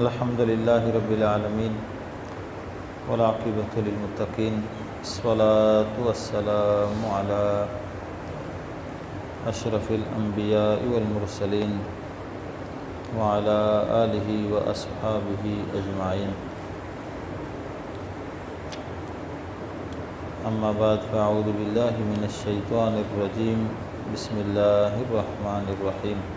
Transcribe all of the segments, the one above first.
الحمد للہ رب العالمین والعاقبۃ للمتقین الصلاۃ والسلام علی اشرف الانبیاء والمرسلین وعلی آلہ واصحابہ اجمعین، اما بعد فاعوذ باللہ من الشیطان الرجیم، بسم اللہ الرحمن الرحیم۔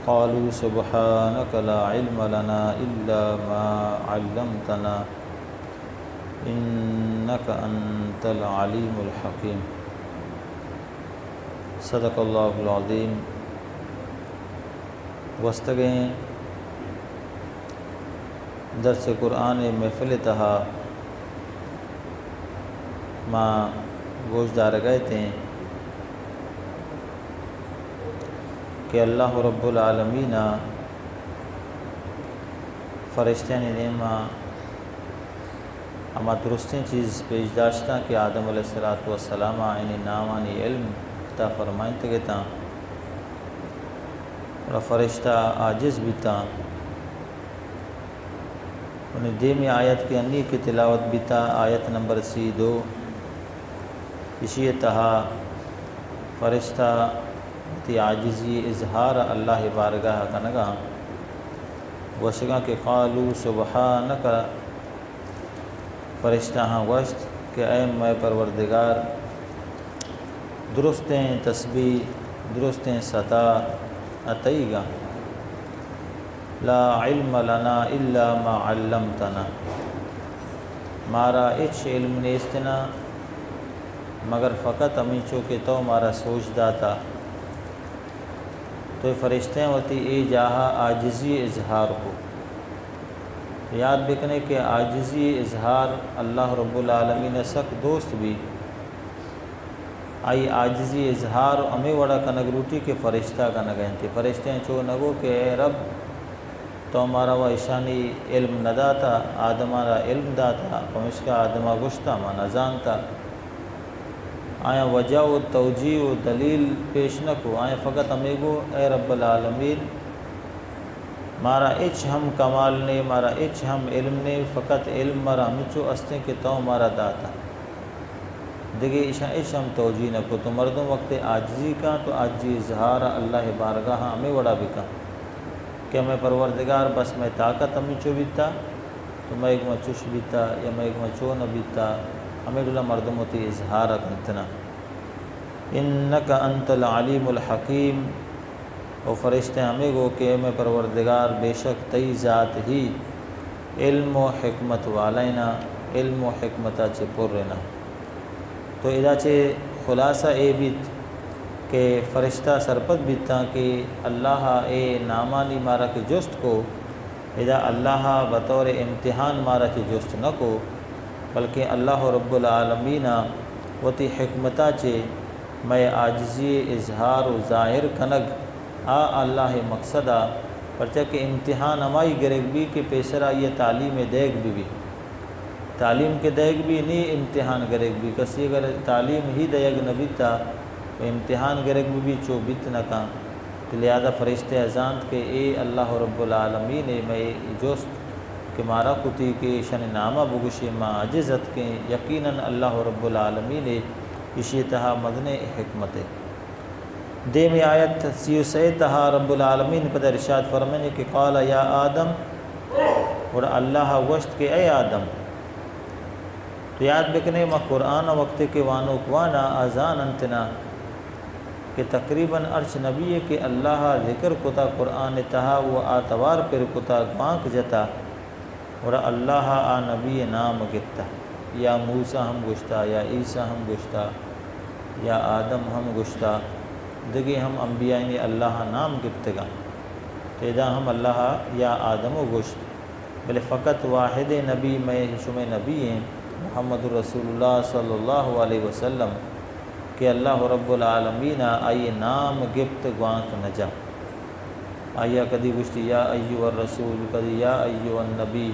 قالوا سبحانك لا علم لنا إلا ما علمتنا إنك أنت العليم الحكيم۔ صدق اللہ العظیم۔ وستگیں درس قرآن محفل تہا ماں گوشت دار گئے تھے کہ اللہ رب العالمین فرشتین نیمہ اما درستیں چیز پیش داشتہ کہ آدم علیہ السلام آئینی نامانی علم تا فرمائن تگتا اور فرشتہ عاجز بھی تا انہیں دیمی آیت کی انی کی تلاوت بھی تا، آیت نمبر 2 اسی تہا فرشتہ تی عاجزی اظہار اللہ بارگاہ کنگا وشگا کہ قالوا سبحانک، فرشتہ ہاں وشت کہ اے میں پروردگار درستیں تسبیح درستیں ستا اتیگا، لا علم لنا الا ما علمتنا، مارا اچ علم نیستنا مگر فقط امیچو کہ تو مارا سوچ داتا۔ تو فرشتے ہوتی ای جاہا عاجزی اظہار کو یاد بکنے کہ عاجزی اظہار اللہ رب العالمین سک دوست بھی آئی عاجزی اظہار ہمیں وڑا کنگ روٹی کے فرشتہ کا نگہیں تھے۔ فرشتے چو نگو کہ اے رب تو ہمارا وہ اشانی علم نہ داتا، آدمارا علم داتا، پمشکا آدمہ گشتہ ما نزانتا، آیا وجہ و توجیہ و دلیل پیش نہ کو، آیا فقط ہمیں گو اے رب العالمین مارا اچ ہم کمال نے، مارا اچ ہم علم نے، فقط علم مارا ہمچو استے کہ تو مارا داتا دیکھے اچ ہم توجیہ نہ کو۔ تو مردوں وقت عاجزی کا تو عاجزی اظہار اللہ بارگاہ ہمیں وڑا بکا کہ میں پروردگار بس میں طاقت ہمچو بیتا تو میں ایک مچوش بیتا یا میں ایک مچو نہ بیتا، ہمیں ڈولا مردم ہوتی اظہار کنتنا۔ انک انت العلیم الحکیم، او فرشتے ہمیں گو کہ میں پروردگار بے شک تی ذات ہی علم و حکمت والینا، علم و حکمتا چے پرنا۔ تو ادا چے خلاصہ اے بیت کہ فرشتہ سرپت بیتا کہ اللہ اے نامانی مارا کے جست کو ادا اللہ بطور امتحان مارا کے جست نہ کو، بلکہ اللہ رب العالمین وتی حکمتا چے میں عاجزی اظہار و ظاہر کنگ اللہ مقصدہ پرچہ کہ امتحان ہمائی گرگ بھی کہ پیسرا یہ تعلیم دیگ بھی تعلیم کے دیگ بھی نہیں امتحان گرگ بھی، کسی اگر تعلیم ہی دیگ نہ بیتا تو امتحان گرگ بھی چو بیت نہ کان، تو لہذا فرشتے ازانت کہ اے اللہ رب العالمین میں جوست کہ مارا کتی کے شن نامہ بگشی ما عجزت کے یقیناً اللہ رب العالمین اسی تہا مدن حکمت۔ دیمی آیت 33 تہا رب العالمین پر ارشاد فرمانے کہ قال یا آدم، اور اللہ وشت کے اے آدم۔ تو یاد بکنے ما قرآن وقت کے وانو کوانا آزان انتنا کہ تقریباً ارچ نبی کہ اللہ ذکر کتا قرآن تہا و آتوار پر کتا گانک جتا اور اللہ آ نبی نام گتا، یا موسیٰ ہم گشتا، یا عیسیٰ ہم گشتا، یا آدم ہم گشتا، دگے ہم انبیاء نے اللہ نام گفتگا تیدا ہم اللہ یا آدم و گشت، بلے فقط واحد نبی میں شم نبی ہیں محمد رسول اللہ صلی اللہ علیہ وسلم کہ اللہ رب العالمین آئی نام گفت گوانک نجا، آیا کدی گشتی یا ایوہ الرسول، کدی یا ایوہ النبی،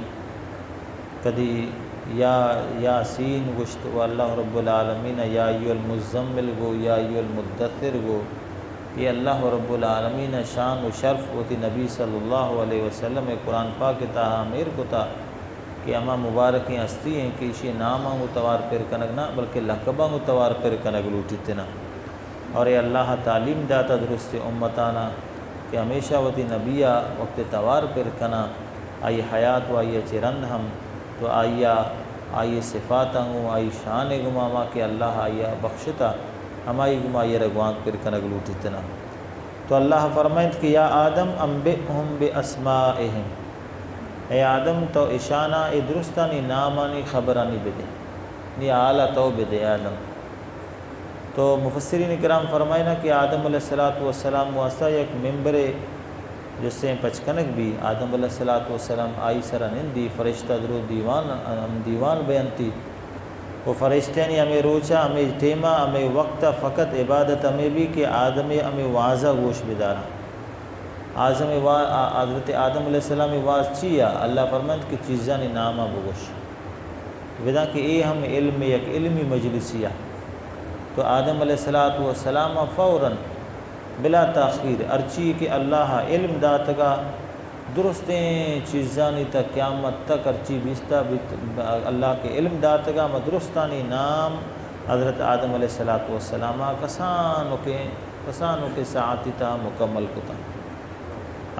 کدی یا یاسین گشت و اللہ رب العالمین یا ایوہ المزمل گو، یا ایوہ المدثر گو، یہ اللہ رب العالمین شان و شرف ہوتی نبی صلی اللہ علیہ وسلم قرآن پاک تاہا میر کو تا کہ اما مبارکیں ہستی ہیں کہ اسی نامہ توار پر کنگ نہ بلکہ لقبہ توار پر کنگ لوٹیتنا، اور اے اللہ تعلیم داتا درست امتانا کہ ہمیشہ وتی نبیہ وقت توار پر کنا آئی حیات و آئی چرند ہم تو آئی صفات ہوں آئی شان گماما کہ اللہ آئیہ بخشتا ہمائی گمائی رگوانک پر کنگ لوٹیتنا۔ تو اللہ فرمائند کہ یا آدم انبئہم باسمائہم، اے آدم تو اشانہ اے درستانی نامانی خبرانی بدے نی اعلیٰ تو بدے آدم۔ تو مفسرین کرام فرمائنا کہ آدم علیہ السلام واسطہ یک ممبر جس سے پچکنک بھی آدم علیہ السلام آئی سرا نندی فرشتہ درو دیوان بیانتی وہ فرشتے نے ہمیں روچا ہمیں ٹیمہ ہمیں وقت فقط عبادت ہمیں بھی کہ آدم ہمیں واضح گوش بدارا حضرت آدم علیہ السلام واضح چیا اللہ فرمند کہ چیزانی نامہ بگوش بدا کہ اے ہم علم یک علمی مجلسیہ تو آدم علیہ السلام فوراً بلا تاخیر ارچی کہ اللہ علم داتگا درستیں چیزانی تا قیامت تک ارچی بیستا اللہ کے علم داتگا مدرستانی نام حضرت آدم علیہ السلام کسانوں کے ساعتی تا مکمل کتا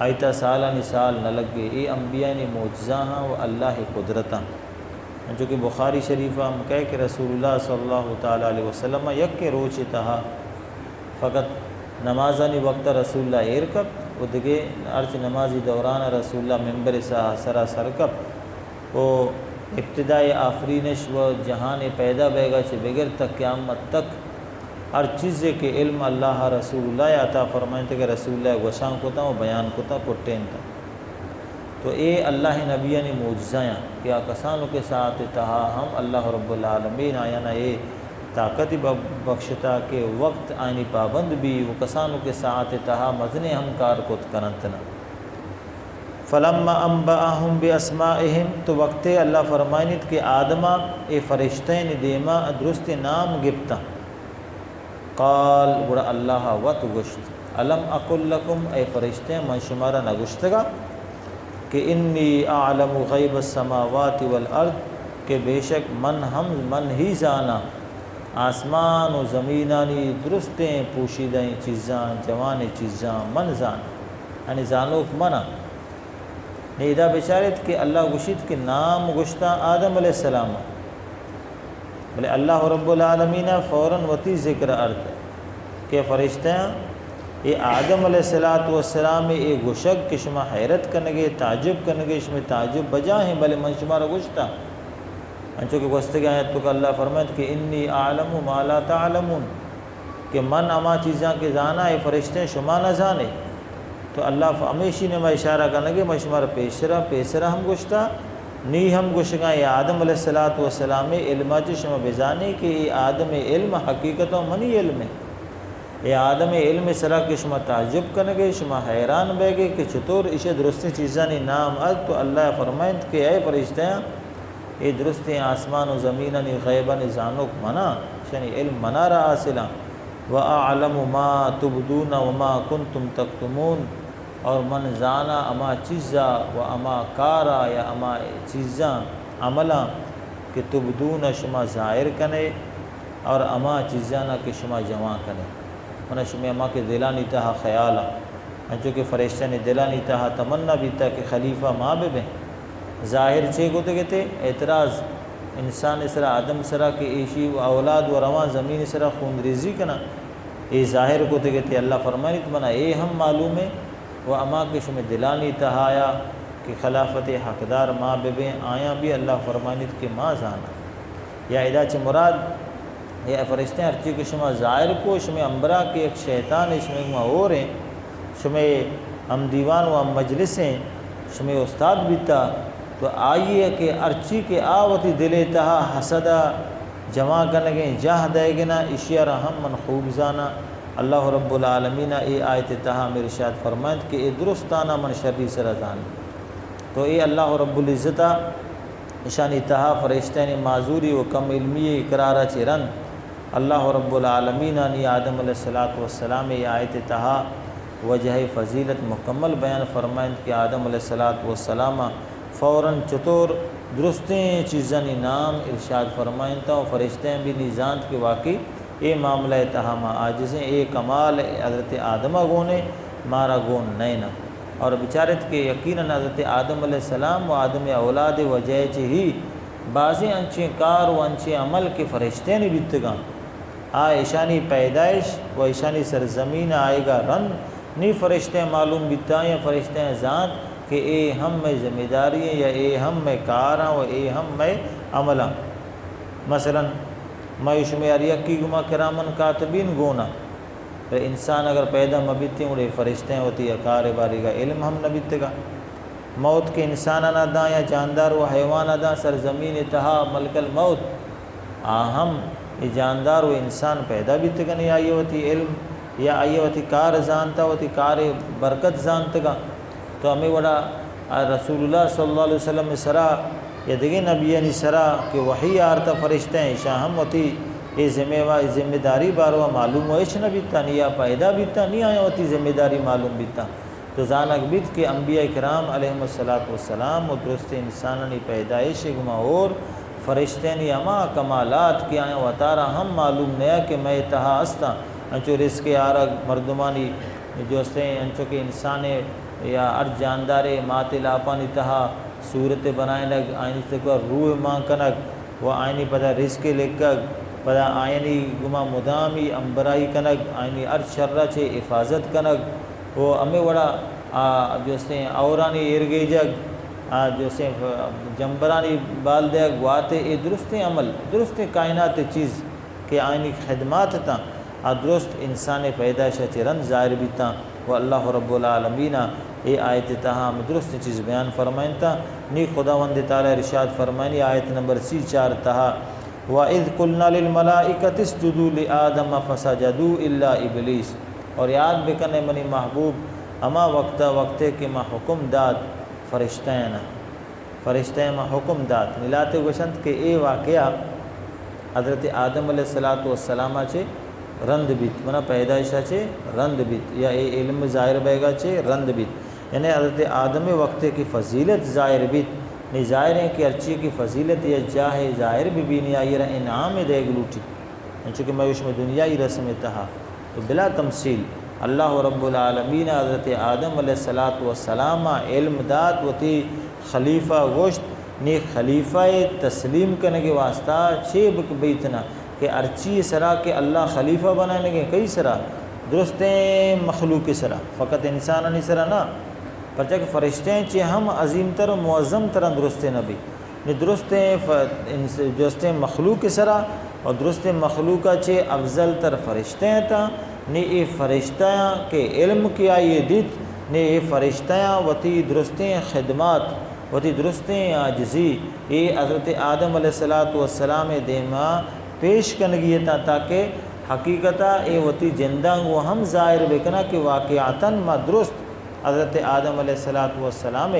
آئیتا سالانی سال نہ لگے اے انبیاء نے معجزہ و اللہ قدرتاں جو کہ بخاری شریفہ ہم کہہ کہ رسول اللہ صلی اللہ تعالیٰ علیہ وسلم یک کے روچ تہا فقط نمازانی وقت رسول اللہ ایرکب و دگے ارچ نمازی دوران رسول اللہ ممبر سرا سرکب وہ ابتدائی آفرینش و جہان پیدا بیگا چھ بغیر تک قیامت تک ہر چیز کے علم اللہ رسول اللہ عطا فرمائیں کہ رسول اللہ گوشان کو تا و بیان کو تا پٹین تا تو اے اللہ نبیہ نے معجزایاں کیا کسانوں کے ساتھ تہا ہم اللہ رب العالمین آیا نا اے طاقت بخشتا کہ وقت آئینی پابند بھی وہ کسانوں کے ساتھ تہا مزنے ہم کار کو کننتنا فلما انبأہم باسمائہم تو وقت اللہ فرمائنت کہ آدمہ اے فرشتین دیما درست نام گپتا قال بڑا اللہ وط گشت علم اقل لکم اے فرشتین من شمارا نگشتگا کہ انی اعلم غیب السماوات والارض کہ بے شک من ہی زانا آسمان و زمینانی درستیں پوشیدیں چیزاں جوان چیزاں من زان یعنی زانوک منا نیدہ بچارت کہ اللہ گشید کے نام گشتا آدم علیہ السلام بلے اللہ رب العالمین فوراً وتی ذکر ارد کہ فرشتیں یہ آدم علیہ السلام اے گشک کہ شما حیرت کنگے تعجب کنگے شما تعجب بجا ہیں بلے من شما را گشتا انچو کہ گوستگی آیت تو کہ اللہ فرمائد کہ انی اعلم ما لا تعلمون کہ من اما چیزاں کے زانا اے فرشتے شما نہ زانے تو اللہ ہمیشی نے میں اشارہ کنگے میں شما را پیسرا ہم گشتا نی ہم گشگاں یہ آدم علیہ السلام علمہ چی شما بزانے کہ یہ آدم علم حقیقتوں منی علم ہے یہ آدم علم سرا کہ شما تعجب کنگے شما حیران بے گے کہ چطور اسے درستی چیزانی نام از تو اللہ فرمائند کہ اے فرشتیں یہ درستی آسمان و زمینانی غیبانی زانوک منا یعنی علم منا را حاصلہ وَأَعْلَمُ مَا تُبْدُونَ وَمَا كُنْتُمْ تَكْتُمُونَ اور من زانا اما چیزا و اما کارا یا اما چیزاں عملہ کہ تبدون شما ظاہر کنے اور اما چیزاں کہ شما جمع کنے منہ شما اما کے دلانی تہا خیالا چونکہ فرشتہ نے دلانی تہا تمنا بھی تا کہ خلیفہ ماں بے ظاہر چھے کو تھے اعتراض انسان سرا آدم سرا کہ ایشی و اولاد و رواں زمین سرا خون ریزی کنا اے ظاہر کو تھے اللہ فرمانی تو منا اے ہم معلوم ہے وہ اما کے شما دلانی تہایا کہ خلافت حقدار ماں بے آیا بھی اللہ فرمانیت کے ماں زانا یا ادا چھ مراد یا فرشتے ارچی کہ شما ظاہر کو شما امبرا کے ایک شیطان ہے شما اور ہیں شما ہم دیوان و ہم مجلس ہیں شما استاد بھی تا تو آئیے کہ ارچی کے آوتی دلے تہا حسدہ جمع کرنگیں جاہ دے گنا اشیاء رحم من خوب زانا اللہ رب العالمین اے آیت تہا میرے ارشاد فرمائند کہ اے درستانہ من شری سرزان تو اے اللہ رب العزتہ اشانی تہا فرشتین معذوری و کم علمی اقرارہ چرن اللہ رب العالمین نے آدم علیہ السلام یہ آیت تہا وجہ فضیلت مکمل بیان فرمائند کہ آدم علیہ السلام فوراً چطور درستیں چیزیں نام ارشاد فرمائند تا و فرشتیں بھی نیزانت کے واقعی اے معاملہ تہاما آجزیں اے کمال حضرت آدمہ گونے مارا گون نینا اور بچارت کے یقیناً حضرت آدم علیہ السلام و آدم اولاد وجہ ہی بعضی انچیں کار و انچیں عمل کے فرشتے نہیں بیتگاں ایشانی پیدائش و ایشانی سرزمین آئے گا رن نی فرشتے معلوم بیتا یا فرشتے ذات کہ اے ہم میں ذمہ داری ہیں یا اے ہم میں کاراں و اے ہم میں عملاں مثلا معیش میں یکی گما کرامن کاتبین گونا تو انسان اگر پیدا مبیتی اڑے فرشتے ہوتی کار باری کا علم ہم نہ بیتے گا موت کے انسان نہ داں یا جاندار و حیوان داں سرزمین تہا ملک الموت ہم یہ جاندار و انسان پیدا بیتے گا نہیں آئی ہوتی علم یا آئی ہوتی کار زانتا ہوتی کار برکت زانتا گا تو ہمیں وڑا رسول اللہ صلی اللہ علیہ وسلم سرا یا دیگے نبی سرا کہ وحی آرتا فرشتے ہیں شاہ ہم ہوتی یہ ذمہ داری باروا معلوم ہوئے نہ بیتا نہیں یا پیدا بیتا نہیں آیا ہوتی ذمہ داری معلوم بیتا تو زانک بیت کہ انبیاء کرام علیہ السلام و درست انسانی پیدائش گما اور فرشتے نے اما کمالات کی آیا وطارہ ہم معلوم نیا کہ میں تہا استا انچو رزق آرگ مردمانی جو سے انچو کہ انسان یا ارج جاندارے ماتے لاپانی تہا صورت بنائے لگ آئینی تک روح ماں کنگ و آئینی پدا رزق لکگ پدا آئینی گما مدامی امبرائی کنگ آئینی ارج شرہ چھے حفاظت کنگ وہ ہمیں وڑا جو سے اورانی ارگے جگ جو سے جمبرانی بال دیگ واتے اے درست عمل درست کائنات چیز کہ آئینی خدمات تا درست انسان پیدائش رن ظاہر بھی تا وہ اللہ رب العالمین اے آیت تہا ہم درست چیز بیان فرمائن تا نی خداوند تعالی ارشاد فرمائنی آیت نمبر 4 تہا وَإِذْ قُلْنَا لِلْمَلَائِكَةِ اسْجُدُوا لِآدَمَ فَسَجَدُوا إِلَّا إِبْلِيسَ اور یاد بکنے منی محبوب اما وقتے کہ ما حکم داد فرشتیں ما حکم داد ملاتے گوشند کہ اے واقعہ حضرت آدم علیہ السلام چھے رند بیت منا پیدائشہ چھے رند بیت یا اے علم ظاہر بیگا چھے رند بیت یعنی حضرت آدم وقتے کی فضیلت ظاہر بیت نہیں ظاہر ہیں کہ ارچی کی فضیلت یا جاہ ظاہر بھی نہیں آئی رہا انعام دے گلوٹی چونکہ میں اس میں دنیای رسم تہا تو بلا تمثیل اللہ رب العالمین حضرت آدم علیہ السلام علم دات و تی خلیفہ گوشت نی خلیفہ تسلیم کرنے کے واسطہ چھے بک بیتنا کہ ارچی سرا کہ اللہ خلیفہ بنانے کے کئی سرا درستیں مخلوق سرا فقط انسان نہیں سرا نا پرچہ کہ فرشتے چھے ہم عظیم تر و معظم تر درست نبی نی درستیں مخلوق سرا اور درست مخلوقہ چھے افضل تر فرشتے تا نی اے فرشتہ کے علم کی آئیے دیت نی اے فرشتہ وتی درستیں خدمات وتی درستیں عاجزی اے حضرت آدم علیہ السلام دیما پیش کنگی تا تاکہ حقیقتا اے وتی جندانگ و ہم ظاہر بکنا کہ واقعاتاً ما درست حضرت آدم علیہ السلام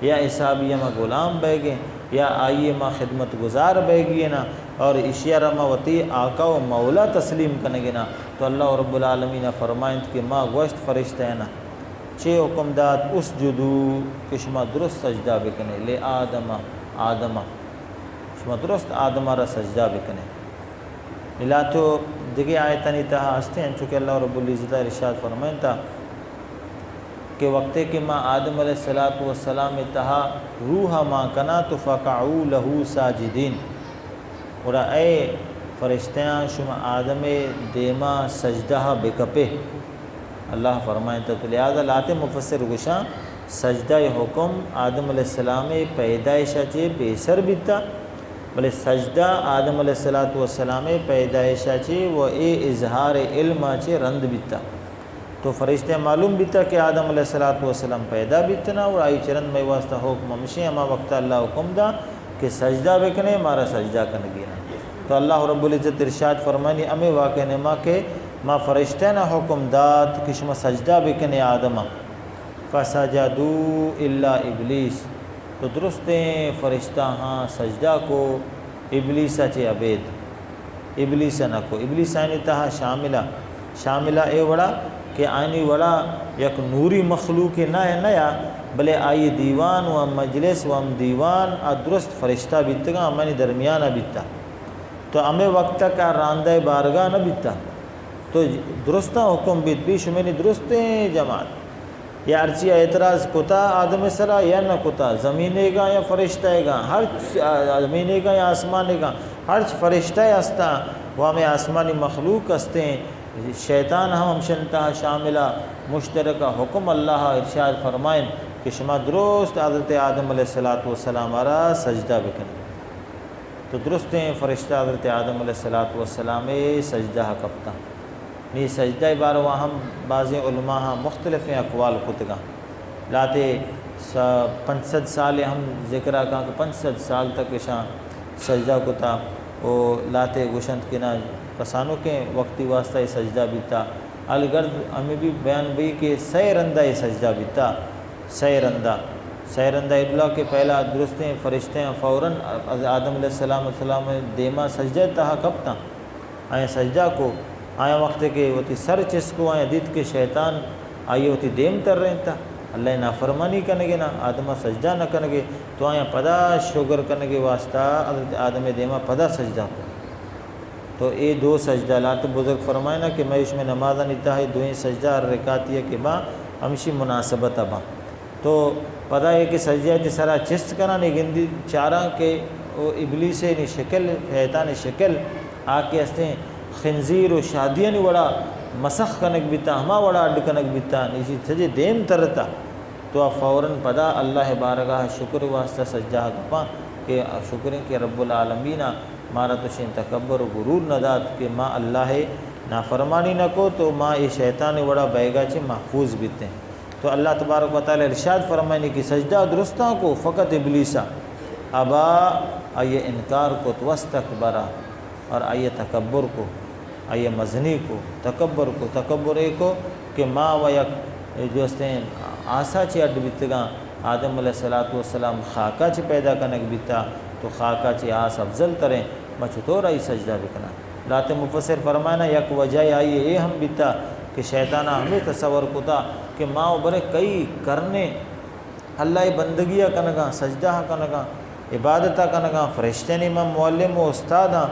یا حسابی ما غلام بے گئے یا آئیے ما خدمت گزار بے گئے نا اور اشیارہ ما وتی آقا و مولا تسلیم کنگے نا تو اللہ رب العالمین فرمائند کہ ما گوشت فرشتہ نا چھے حکم داد اسجدو کہ شما درست سجدہ بکنے لے آدم شما درست آدمہ را سجدہ بکنے ملا تو دیگے آیتانی تہا ہستے ہیں چونکہ اللہ رب العزت ارشاد فرمائن تا کہ وقتے کہ ما آدم علیہ السلام تہا روح ما کنا تو فقعو لہو ساجدین اور اے فرشتیاں شما آدم دیما سجدہ بکپے اللہ فرمائن تا تو لہذا لاتے مفسر گشاں سجدہ حکم آدم علیہ السلام پیدائشہ چے بیسر بیتا بلے سجدہ آدم علیہ السلام پیدائشہ چے و اے اظہار علم چے رند بیتا تو فرشتے معلوم بیتا کہ آدم علیہ السلام پیدا بیتنا اور آئی چرند میں واسطہ حکم ممشی اما وقت اللہ حکم دا کہ سجدہ بکنے مارا سجدہ کنگی نا تو اللہ رب العزت ارشاد فرمانی امی واقع نما کہ ما فرشتے نا حکم داد کہ شما سجدہ بکنے آدم فسجدو الا ابلیس تو درستیں فرشتہ ہاں سجدہ کو ابلیس چے عبید ابلیس نکو ابلیس آئینی تہا شاملہ اے وڑا کہ آئینی وڑا یک نوری مخلوق نیا بلے آئی دیوان و مجلس و دیوان درست فرشتہ بیتگا ہمیں درمیانہ بیتا تو ہمیں وقت کا راندہ بارگاہ نہ بیتا تو درستہ حکم بیت بھی شمینی درستیں جماعت یا ارچی اعتراض کتا آدم سرا یا نہ کتا زمینے گا یا فرشتہ گا ہر زمینے گا یا آسمانے گا ہر فرشتہ ہستا وہ ہمیں آسمانی مخلوق ہستے شیطان ہم شنتا شاملہ مشترکہ حکم اللہ ارشاد فرمائیں کہ شما درست حضرت آدم علیہ السلام آرہ سجدہ بکنے تو درست ہیں فرشتہ حضرت آدم علیہ السلام سجدہ کپتا نی سجدہ بار ہم بعض علماء مختلف اقوال کتگا لاتے 500 سال ہم ذکرہ کہاں کہ 500 سال تک شاہ سجدہ کتا وہ لاتے گوشند کے نا کسانوں کے وقتی واسطہ یہ سجدہ بیتا الگرد ہمیں بھی بیان بھی کہ سی رندہ یہ سجدہ بیتا سی رندہ ابلا کے پہلا درستیں فرشتے ہیں فوراً آدم علیہ السلام دیما سجدہ تہا کب تا آئیں سجدہ کو آیا وقت کے وتی سر چس کو آیا دید کے شیطان آئیے وتی دیم تر رہے تھا اللہ نافرمانی کرنگے نا آدمہ سجدہ نہ کرنگے تو آیا پدا شگر کرنگے واسطہ حضرت آدم دیما پدا سجدہ کو تو اے دو سجدہ لات بزرگ فرمائے نا کہ میں اس میں نمازہ نیتا ہے دوئیں سجدہ رکاتیہ کے با ہمشی مناسبت با تو پتہ ہے کہ سجدہ تی سرا چست کرنا نہیں گندی چاراں کہ وہ ابلیس نی شکل شیطان شکل آکے ہستے خنزیر و شادیہ نی وڑا مسخ کنک بیتا ہما وڑا اڈ کنک بیتا نیچی سجے دیم ترتا تو فوراً پدا اللہ بارگاہ شکر واسطہ سجدہ کپا کہ شکریں کہ رب العالمین مارا تو شین تکبر و غرور نداد کہ ماں اللہ نافرمانی نہ کو تو ماں یہ شیطان وڑا بیگا چے محفوظ بیتے ہیں تو اللہ تبارک و تعالی ارشاد فرمائنے کی سجدہ درستوں کو فقط ابلیسا ابا آئیے انکار کو تو واستکبرا اور آئیے تکبر کو آئیے مزنی کو تکبر کو کہ ماں و یک جو ہیں آسا چی اڈ بیتگاں آدم علیہ السلام خاکہ چی پیدا کنک بیتا تو خاکہ چی آس افضل تریں مچھتور آئی سجدہ بکنا لات مفسر فرمانا یک وجہ آئیے اے ہم بیتا کہ شیطانہ ہمیں تصور کتا کہ ماں برے کئی کرنے اللہ بندگیہ کنگاں سجدہ کنگاں عبادتہ کنگاں فرشتے نے امام معلم و استاداں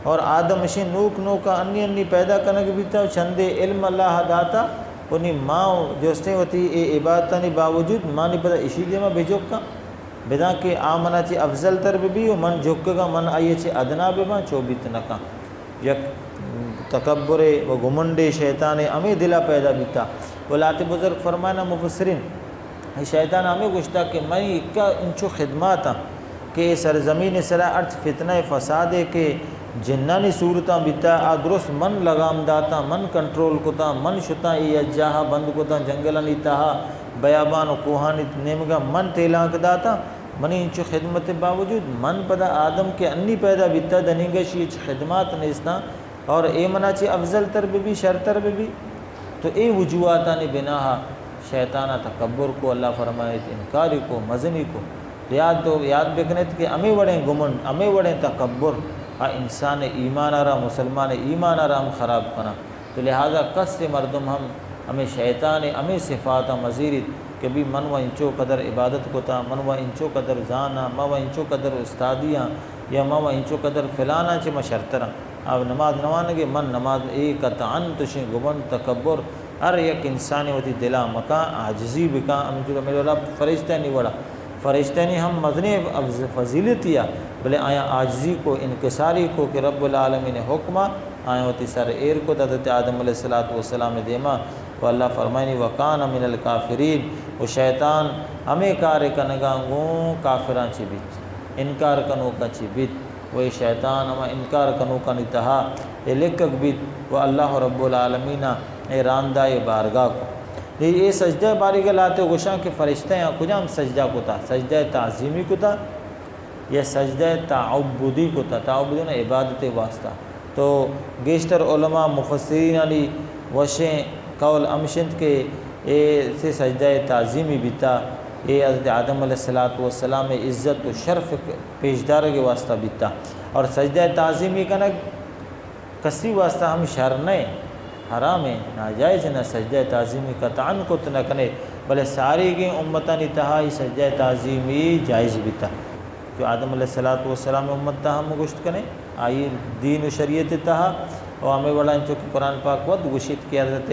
اور آدم شی نوک نوکا انی پیدا کنگ بیتا چندے علم اللہ داتا انہی ماں جوستے ہوتی اے عبادتہ نی باوجود ماں نہیں پتا اسی دیما بھیجوک کا بدا کہ آمنا چی افضل تر بھی و من جھکگا من آئیے چی ادنا بما چوبیت نکا یک تکبر و گمنڈ شیطان ہمیں دلا پیدا بیتا وہ لات بزرگ فرمانا مفسرین شیطان ہمیں گوشتا کہ میں اکا انچو خدماتا کہ سرزمین سرا ارچ فتنہ فساد کہ جنانی صورتاں بیتا درست من لگام داتا من کنٹرول کتا من شتا ای اجاہا بند کتا جنگلانی تاہا بیابان و کوہانی نیمگا من تیلانک داتا منی انچو خدمت باوجود من پدا آدم کے انی پیدا بیتا دنینگشی اچ خدمات نیستا اور اے منا چی افضل تر بھی شرطر بھی تو اے وجوہاتانی بناہا شیطانہ تکبر کو اللہ فرمائے انکاری کو مزنی کو یاد بکنیت کہ ہمیں وڑیں گمنڈ ہمیں وڑیں تکبر انسان ایمان آرہ مسلمان ایمان آرہ ہم خراب کنا تو لہذا کس سے مردم ہمیں شیطان ہمیں صفات مزیرت کہ بھی من و انچو قدر عبادت کو تا من و انچو قدر زانا من و انچو قدر استادیاں یا من و انچو قدر فلانا چے مشرطرہ اب نماز نوانگے من نماز ایک تعن تشیں گمن تکبر ہر یک انسانی ہوتی دلا مکان عاجزی بکان امجھو میرے رب فرشتہ نہیں وڑا فرشتہ نہیں ہم مزنے فضیلتیا بلے آیا عاجزی کو انکساری کو کہ رب العالمین حکمہ آیا ہوتی سر ایر کو حضرت آدم علیہ السلام دیما و اللہ فرمائنی وکان من الکافرین و شیطان ہمیں کار کنگانگوں کافران چی بیت انکار کنو کا چی بیت وہ شیطان ہمیں انکار کنو کا نتہا اے لکک بیت و اللہ رب العالمین اے راندہ بارگاہ کو یہ سجدہ باری کے لاتے گوشاں کہ فرشتے ہیں کجا ہم سجدہ کو تا سجدہ تعظیمی کو تا یا سجدہ تعبدی کو تا تعبدی نا عبادت واسطہ تو گیشتر علماء مفسرین علی وشیں قول امشند کے اے سے سجدہ تعظیمی بیتا اے حضرت آدم علیہ السلام عزت و شرف پیشدار کے واسطہ بیتا اور سجدہ تعظیمی کنک کسی واسطہ ہم شر نہیں حرام ہے ناجائز نہ سجدہ تعظیمی قطعاً کت نہ کنے بلے ساری کی امتاں نتہا ہی سجدہ تعظیمی جائز بھی تھا جو آدم علیہ السلام امت تھا ہم گشت کنے آئی دین و شریعت تھا اور ہمیں بڑا چونکہ قرآن پاک ود گشت کی حضرت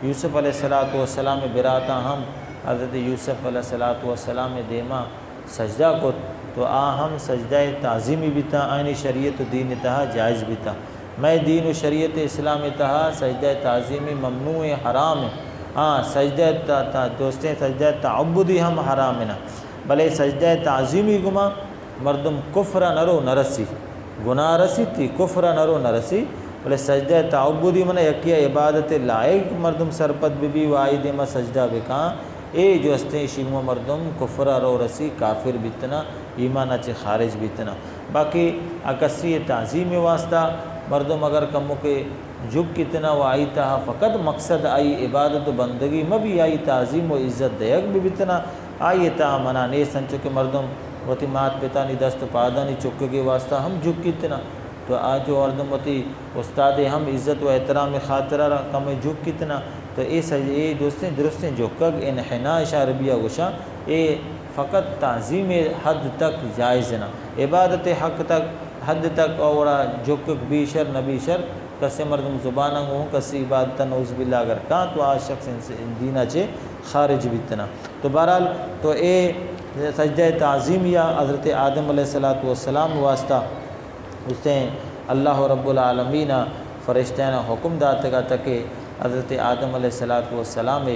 یوسف علیہ السلام براتا ہم حضرت یوسف علیہ السلام دیما سجدہ کو تو ہم سجدہ تعظیمی بھی تھا آئین شریعت و دین تہا جائز بھی تھا میں دین و شریعت اسلام تہا سجدہ تعظیمی ممنوع حرام ہے ہاں سجدہ دوستیں سجدہ تعبدی ہم حرام ہے نا بلے سجدہ تعظیمی گما مردم کفر نرو نرسی گناہ رسی تھی کفر نرو نرسی بلے سجدہ تعبدی من یکیہ عبادت لائق مردم سرپت بھی وائی دیما سجدہ بکاں اے جو استیں شیمو مردم کفر رو رسی کافر بیتنا ایمان اچھے خارج بیتنا باقی اکسی تعظیم واسطہ مردم اگر کمو کے جھک کتنا و آئی تہا فقط مقصد آئی عبادت و بندگی مبی آئی تعظیم و عزت دیگ بھی بیتنا آئی تہا منا نہیں سنچو کہ مردم وتی مات پتانی دست پادانی چکے کے واسطہ ہم جھک کتنا تو آج جو مردم وتی استاد ہم عزت و احترام خاطرہ کم جھک کتنا تو اے دوستیں درستیں جو کگ انحناء عربیہ گشا اے فقط تعظیم حد تک جائز نہ عبادت حق تک حد تک اور جھک بیشر نبیشر کسے مردم زبانہ ہوں کسی عبادت نعوذ باللہ اگر کہاں تو آج شخص دینہ چے خارج بیتنا تو بہرحال تو اے سجدہ تعظیم یا حضرت آدم علیہ السلام واسطہ اس نے اللہ رب العالمین فرشتین حکم داتگا تک حضرت آدم علیہ السلام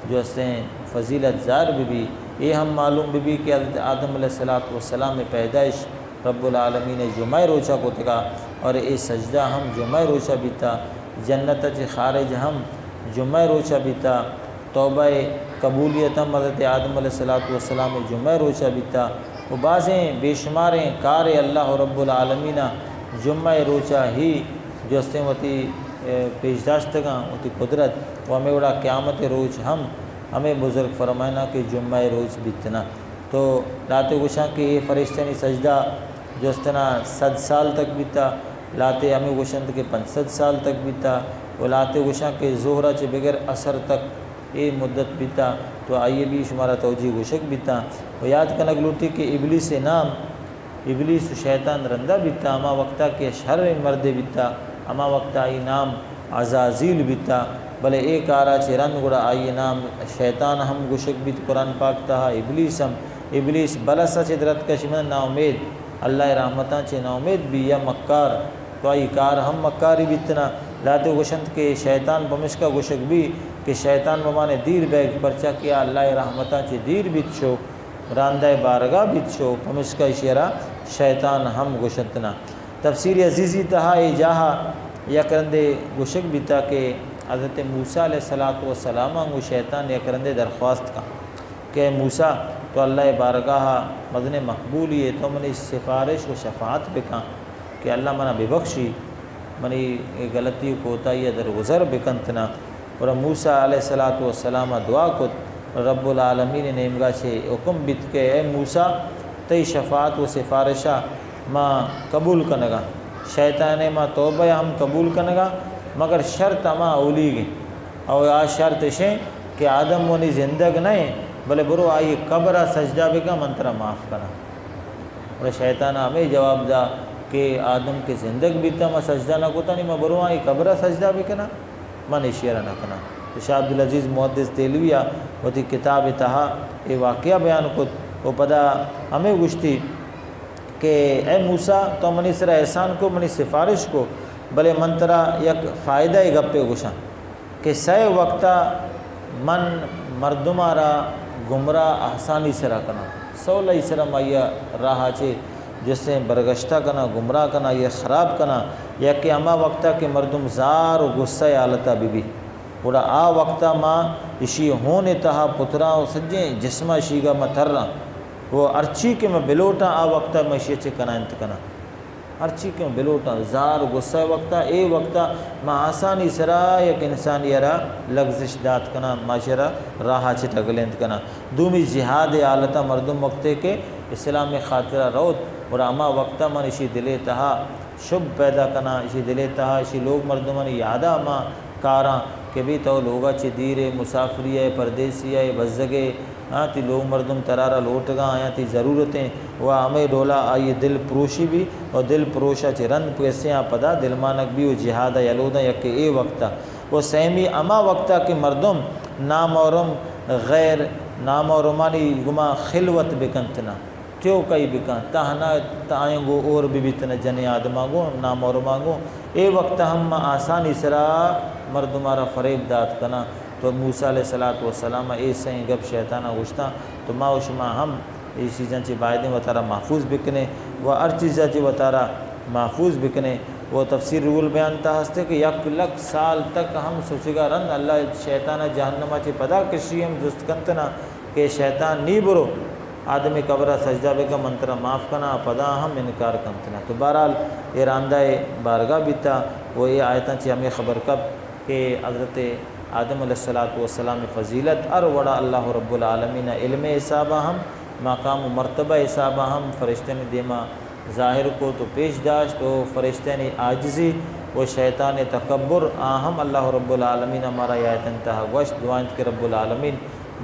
جو اس نے فضیلت زار بھی یہ ہم معلوم بھی کہ حضرت آدم علیہ السلام پیدائش رب العالمین جمعہ روچہ کو تکا اور اے سجدہ ہم جمعہ روچہ بیتا جنت چ خارج ہم جمعہ روچہ بیتا توبہ قبولیت ہم حضرت آدم علیہ السلام جمعہ روچہ بیتا وہ بعضیں بے شماریں کار اللہ رب العالمین جمعہ روچہ ہی جو استیں وتی پیشداشتگاں وتی قدرت وہ ہمیں بڑا قیامت روچ ہمیں بزرگ فرمائنا کہ جمعہ روچ بیتنا تو لاتے گشاں کہ یہ فرشتنی سجدہ جو استنا 100 سال تک بیتا لاتے ہمیں گشند کے 500 سال تک بیتا وہ لاتے گشاں کہ زہرہ چے بغیر اثر تک یہ مدت بیتا تو آئیے بھی شمارا توجیہ گشک بیتا وہ یاد کنگ لوٹی کہ ابلیس نام ابلیس شیطان رندہ بیتا اما وقتا کہ شر مرد بیتا اما وقتا آئی نام عزازیل بیتا بلے ایک آرہ چے رن گڑا آئی نام شیطان ہم گشک بیت قرآن پاک تہا ابلیس ہم ابلیس بلسا چے درت کا شمن نا امید اللہ رحمتاں چے نا امید بھی یا مکار تو آئی کار ہم مکاری بیتنا لاتے گشند کے شیطان بمشکا گشک بھی کہ شیطان بمانے دیر بیگ پرچا کیا اللہ رحمتاں چے دیر بیت شو راندہ بارگاہ بیت شو بمشکا اشیرہ شیطان ہم گشتنا تفسیر عزیزی تہا ای جاہا یا کرندے گشک بیتا کہ حضرت موسیٰ علیہ السلام انگو شیطان یا کرندے درخواست کا کہ موسیٰ تو اللہ بارگاہ مدن مقبولی ہے تو منی سفارش و شفاعت بکاں کہ اللہ منا ببخشی منی غلطی کوتا یا درگزر بکنتنا اور موسیٰ علیہ السلام دعا کو رب العالمین نیمگا چھے حکم بیت کے اے موسیٰ تی شفاعت و سفارشہ ما قبول کنگا شیطان ما توبہ ہم قبول کنگا مگر شرط ما اولی گی اور آ شرط شیں کہ آدم ونی زندگ نہیں بلے برو آئی قبرہ سجدہ بکا منترہ معاف کنا اور شیطان ہمیں جواب دا کہ آدم کے زندگ بیتا ما سجدہ نہ کوتا نہیں ما برو آئی قبرہ سجدہ بکنا ما نشیرہ نہ کنا تو شاہ عبدالعزیز محدث دہلویہ وتی کتاب تہا یہ واقعہ بیان کو وہ پدا ہمیں گشتی کہ اے موسیٰ تو منی سر احسان کو منی سفارش کو بلے منترہ یک فائدہ گپے گشاں کہ سہ وقتہ من مردمارا گمراہ آسانی سرا کنا سولہ سرا مایا راہ چے جس سے برگشتہ کنا گمراہ کنا یہ خراب کنا یا کہ اما وقتہ کہ مردم زار و غصہ آلتا بی بڑا آ وقتہ ماں اشی ہونے تہا پترا و سجیں جسمہ شیگا میں تھر رہا وہ ارچی کے میں بلوٹا آ وقتہ میں اشی اچھے کنا انت کنا ارچی کے میں بلوٹا زار غصہ وقتہ اے وقتہ میں آسانی سرا یک انسان یرا لگزش دات کنا معاشرہ راہ چھتا گلند کنا دومی جہاد آلتا مردم وقتے کے اسلام خاطرہ روت اور اما وقتہ من اشی دلے تہا شب پیدا کنا اسی دل تہا اسی لوگ مردمان یادا ما کاراں کہ بھی تو لوگا چی دیرے مسافری ہے پردیسی ہے بزگے تی لوگ مردم ترارا لوٹ گا آیا تی ضرورتیں وہ ہمیں ڈولا آئی دل پروشی بھی اور دل پروشا چی رند پیسیاں پدا دل مانک بھی وہ جہادہ یلودا یک اے وقتا وہ سہمی اما وقتا کہ مردم نامورم غیر نامورمانی گما خلوت بکنتنا تیو کئی بکن تہنا تائیں گو اور بھی بیتنا جن آدما گو نامورما گو اے وقت ہم آسانی سرا مردمارا فریب دات کنا تو موسیٰ علیہ السلام اے سہیں گب شیطانہ گوشتا تو ما و شما ہم یہ چیزیں چی بائدیں وطارہ محفوظ بکنے و ہر چیزیں چی وطارہ محفوظ بکنے وہ تفسیر رول بیان تا ہستے کہ 1,00,000 سال تک ہم سوچے گا رن اللہ شیطانہ جہنمہ چی پدا کشی ہم جست کنتنا کہ شیطان نی برو آدمی قبرہ سجدہ بے کا منترہ معاف کنا پدا ہم انکار کنتنا تو بہرحال یہ راندہ بارگاہ بیتا وہ یہ آیتاں چی ہمیں خبر کب کہ حضرت آدم علیہ السلام فضیلت ار وڑا اللہ رب العالمین علم حسابہ ہم مقام و مرتبہ حسابہ ہم فرشتے نے دیما ظاہر کو تو پیش داشت تو فرشتے نے عاجزی و شیطان تکبر آہم اللہ رب العالمین ہمارا آیت انتہا گوشت دعائیں کہ رب العالمین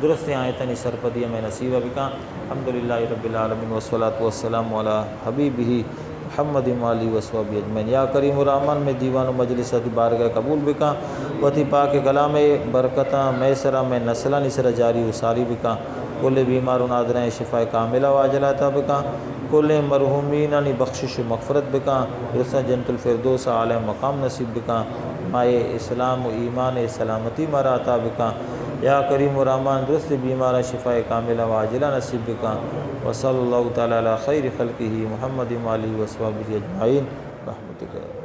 درست آیتن سرپدی میں نصیبہ بکا الحمدللہ رب العالمین والصلاة والسلام علی حبیبہ محمد علی وصحبہ اجمعین یا کریم الرحمن میں دیوان و مجلسہ بارگاہ قبول بکا وتی پاک کلام برکتاں میسرہ میں نسلہ نسرہ جاری و ساری بکا کل بیمار و نادریں شفاء کاملہ واجلہ عطا بکا کل مرحومین انی بخشش و مغفرت بکا رسا جنت الفردوس عالی مقام نصیب بکا مائے اسلام و ایمان سلامتی مرا عطا بکا یا کریم الرحمن درست بیمارہ شفاء کاملہ واجلہ نصیب بکا وصلی اللہ تعالی علی خیر خلقہ محمد علی وصحبہ اجمعین رحمتک